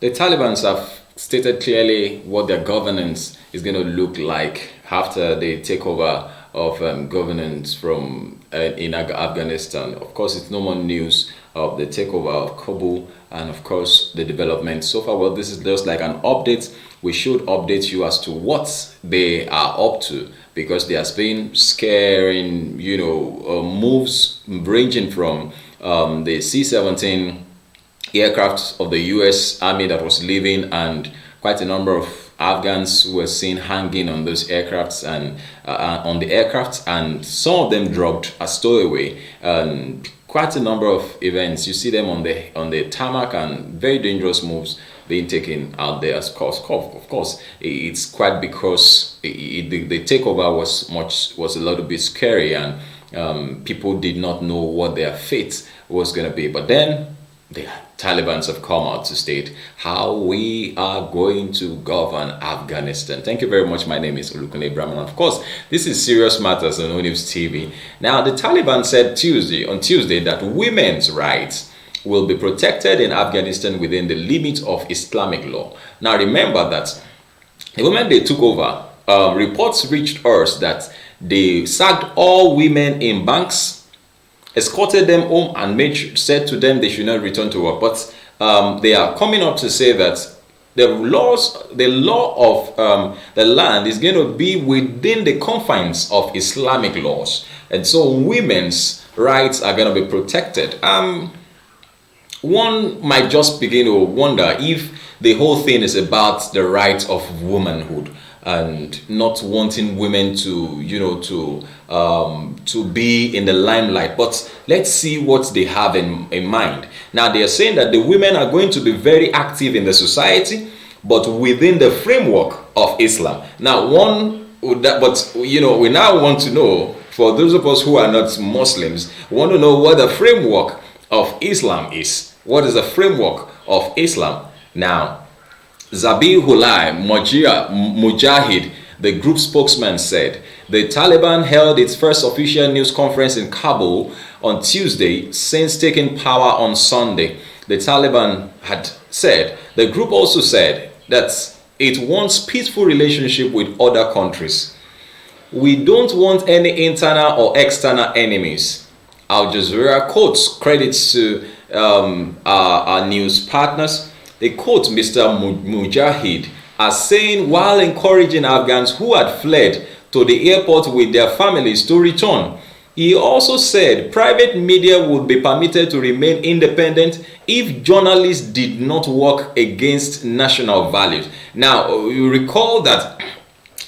The Taliban have stated clearly what their governance is going to look like after they take over of governance from in Afghanistan. Of course, it's no more news of the takeover of Kabul and of course the development so far. Well, this is just like an update. We should update you as to what they are up to, because there has been scaring, moves ranging from the C-17 aircraft of the U.S. Army that was leaving, and quite a number of Afghans were seen hanging on those aircrafts and on the aircraft, and some of them dropped as stowaway. And quite a number of events, you see them on the tarmac, and very dangerous moves being taken out there. Of course, it's quite because the takeover was a little bit scary, and people did not know what their fate was going to be. But then the Taliban have come out to state how we are going to govern Afghanistan. Thank you very much. My name is Olukunle Brahman. Of course, this is Serious Matters on ONIF TV. Now, the Taliban said on Tuesday that women's rights will be protected in Afghanistan within the limits of Islamic law. Now, remember that the moment they took over, reports reached us that they sacked all women in banks, escorted them home, and said to them they should not return to work. But they are coming up to say that the law of the land is going to be within the confines of Islamic laws, and so women's rights are going to be protected. One might just begin to wonder if the whole thing is about the rights of womanhood and not wanting women to be in the limelight. But let's see what they have in mind. Now, they are saying that the women are going to be very active in the society, but within the framework of Islam. Now, we now want to know, for those of us who are not Muslims, we want to know what the framework of Islam is. What is the framework of Islam? Now, Zabihullah Mujahid, the group spokesman, said the Taliban held its first official news conference in Kabul on Tuesday since taking power on Sunday. The Taliban had said, the group also said that it wants peaceful relationship with other countries. We don't want any internal or external enemies. Al Jazeera quotes credits to our news partners. They quote Mr. Mujahid as saying, while encouraging Afghans who had fled to the airport with their families to return. He also said private media would be permitted to remain independent if journalists did not work against national values. Now, you recall that,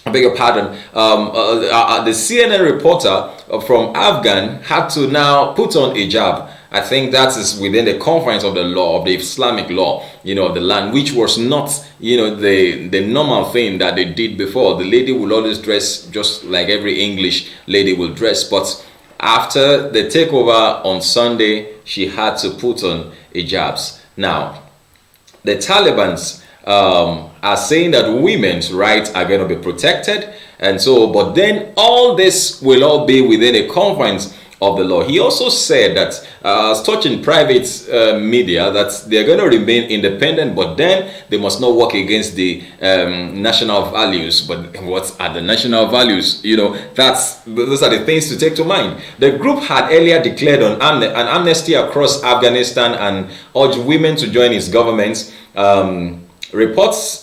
I beg your pardon, the CNN reporter from Afghan had to now put on a hijab. I think that is within the confines of the law, of the Islamic law, of the land, which was not, the normal thing that they did before. The lady will always dress just like every English lady will dress. But after the takeover on Sunday, she had to put on hijabs. Now, the Taliban are saying that women's rights are going to be protected. And so, but then all this will all be within the confines of the law. He also said that, touching private media, that they're going to remain independent, but then they must not work against the national values. But what are the national values? Those are the things to take to mind. The group had earlier declared an amnesty across Afghanistan and urged women to join its government. Reports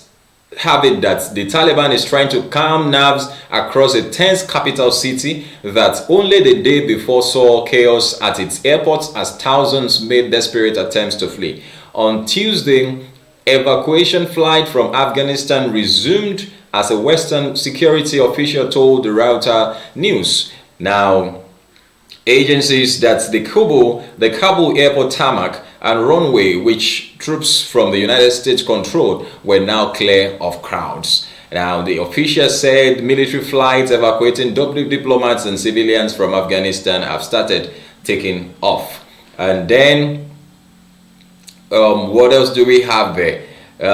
have it that the Taliban is trying to calm nerves across a tense capital city that only the day before saw chaos at its airports as thousands made desperate attempts to flee. On Tuesday, evacuation flight from Afghanistan resumed, as a Western security official told the Reuters News. Now, agencies that the Kabul airport tarmac and runway, which troops from the United States controlled, were now clear of crowds. Now, the official said military flights evacuating diplomats and civilians from Afghanistan have started taking off. And then, what else do we have there?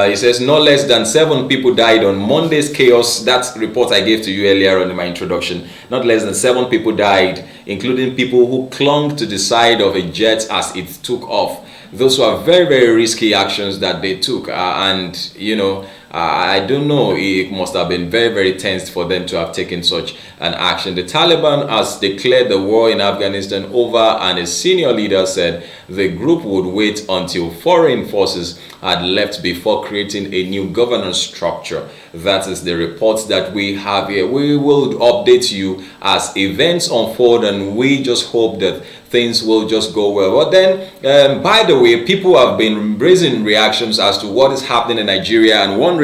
He says no less than 7 people died on Monday's chaos. That report I gave to you earlier on in my introduction. Not less than 7 people died, including people who clung to the side of a jet as it took off. those were very, very risky actions that they took. And, you know, I don't know, it must have been very, very tense for them to have taken such an action. The Taliban has declared the war in Afghanistan over, and a senior leader said the group would wait until foreign forces had left before creating a new governance structure. That is the reports that we have here. We will update you as events unfold, and we just hope that things will just go well. But then, by the way, people have been raising reactions as to what is happening in Nigeria and wondering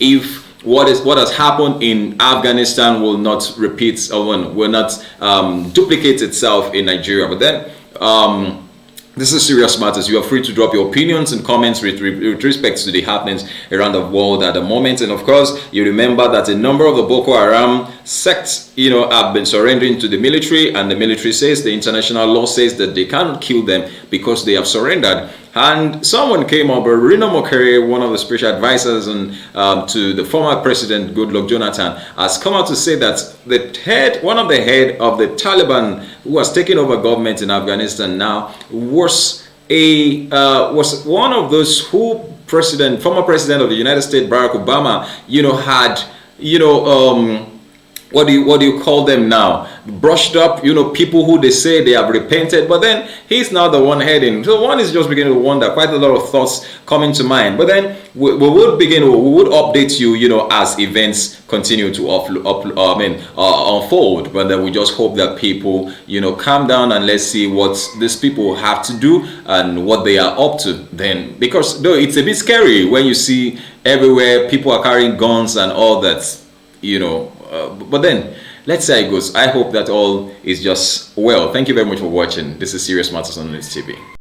if what has happened in Afghanistan will not repeat or will not duplicate itself in Nigeria. But then, this is serious matters. You are free to drop your opinions and comments with respect to the happenings around the world at the moment. And of course, you remember that a number of the Boko Haram sects, you know, have been surrendering to the military, and the military says, the international law says that they cannot kill them because they have surrendered. And someone came up, Rino Mokere, one of the special advisors to the former president Goodluck Jonathan, has come out to say that one of the head of the Taliban, who has taken over government in Afghanistan now, was one of those who former president of the United States Barack Obama, you know, had, you know, what do you call them now, brushed up, you know, people who they say they have repented, but then he's now the one heading. So one is just beginning to wonder, quite a lot of thoughts coming to mind. But then we would update you, you know, as events continue to unfold. But then we just hope that people, you know, calm down and let's see what these people have to do and what they are up to then. Because though it's a bit scary when you see everywhere people are carrying guns and all that, you know, but then let's see how it goes. I hope that all is just well. Thank you very much for watching. This is Serious Matters on ONIF TV.